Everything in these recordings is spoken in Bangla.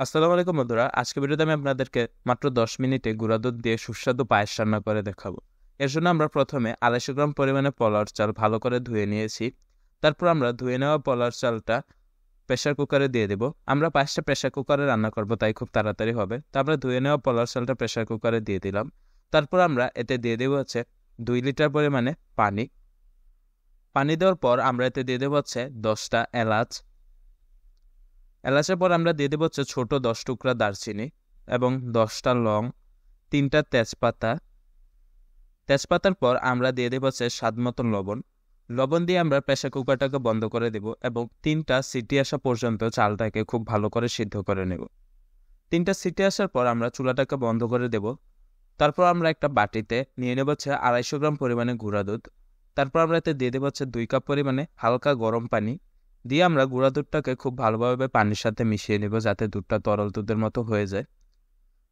আসসালামু আলাইকুম বন্ধুরা, আজকে ভিডিওতে আমি আপনাদেরকে মাত্র 10 মিনিটে গুঁড়া দুধ দিয়ে সুস্বাদু পায়েস রান্না করে দেখাবো। এর জন্য আমরা প্রথমে 250 গ্রাম পরিমাণে পোলাওর চাল ভালো করে ধুয়ে নিয়েছি। তারপর আমরা ধুয়ে নেওয়া পোলাওর চালটা প্রেসার কুকারে দিয়ে দেব। আমরা পায়েসটা প্রেসার কুকারে রান্না করব, তাই খুব তাড়াতাড়ি হবে। তো আমরা ধুয়ে নেওয়া পোলাওর চালটা প্রেসার কুকারে দিয়ে দিলাম। তারপর আমরা এতে দিয়ে দেবো 2 লিটার পরিমাণে পানি। পানি দেওয়ার পর আমরা এতে দিয়ে দেবো 10টা এলাচ। এলাচের পর আমরা দিয়ে দেবো ছোট 10 টুকরা দারচিনি এবং 10টা লং, 3টা তেজপাতা। তেজপাতার পর আমরা দিয়ে দেবো স্বাদ মতো লবণ। লবণ দিয়ে আমরা প্রেসার কুকারটাকে বন্ধ করে দেব এবং 3টা সিটি আসা পর্যন্ত চালটাকে খুব ভালো করে সিদ্ধ করে নেব। 3টা সিটি আসার পর আমরা চুলাটাকে বন্ধ করে দেব। তারপর আমরা একটা বাটিতে নিয়ে নেব 250 গ্রাম পরিমাণে গুঁড়া দুধ। তারপর আমরা এতে দিয়ে দেবো 2 কাপ পরিমাণে হালকা গরম পানি। দিয়ে আমরা গুঁড়া দুধটাকে খুব ভালোভাবে পানির সাথে মিশিয়ে নেব, যাতে দুধটা তরল দুধের মতো হয়ে যায়।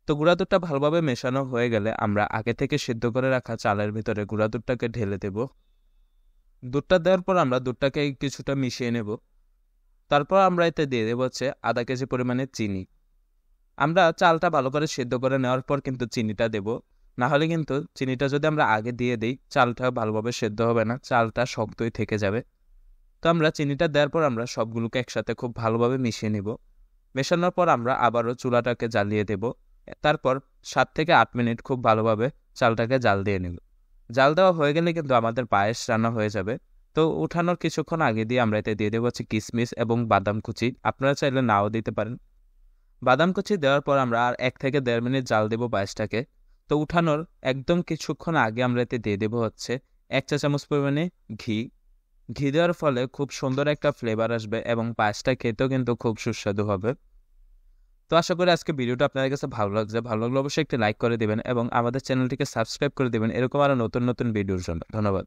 তো গুঁড়া দুধটা ভালোভাবে মেশানো হয়ে গেলে আমরা আগে থেকে সিদ্ধ করে রাখা চালের ভিতরে গুঁড়া দুধটাকে ঢেলে দেব। দুধটা দেওয়ার পর আমরা দুধটাকে কিছুটা মিশিয়ে নেব। তারপর আমরা এতে দিয়ে দেবো আধা কেজি পরিমাণে চিনি। আমরা চালটা ভালো করে সিদ্ধ করে নেওয়ার পর কিন্তু চিনিটা দেব, না হলে কিন্তু চিনিটা যদি আমরা আগে দিয়ে দিই চালটা ভালোভাবে সেদ্ধ হবে না, চালটা শক্তই থেকে যাবে। তো আমরা চিনিটা দেওয়ার পর আমরা সবগুলোকে একসাথে খুব ভালোভাবে মিশিয়ে নিব। মেশানোর পর আমরা আবারও চুলাটাকে জ্বালিয়ে দেব। তারপর 7 থেকে 8 মিনিট খুব ভালোভাবে চালটাকে জাল দিয়ে নেব। জাল দেওয়া হয়ে গেলে কিন্তু আমাদের পায়েস রান্না হয়ে যাবে। তো উঠানোর কিছুক্ষণ আগে দিয়ে আমরা এতে দিয়ে দেবো কিশমিশ এবং বাদাম কুচি। আপনারা চাইলে নাও দিতে পারেন। বাদাম কুচি দেওয়ার পর আমরা আর 1 থেকে 1.5 মিনিট জাল দেব পায়েসটাকে। তো উঠানোর একদম কিছুক্ষণ আগে আমরা এতে দিয়ে দেবো 1 চা চামচ পরিমাণে ঘি। ঘি দেওয়ার ফলে খুব সুন্দর একটা ফ্লেভার আসবে এবং পায়েসটা খেতেও কিন্তু খুব সুস্বাদু হবে। তো আশা করি আজকে ভিডিওটা আপনাদের কাছে ভালো লাগছে। ভালো লাগলে অবশ্যই একটি লাইক করে দিবেন এবং আমাদের চ্যানেলটিকে সাবস্ক্রাইব করে দিবেন এরকম আরও নতুন নতুন ভিডিওর জন্য। ধন্যবাদ।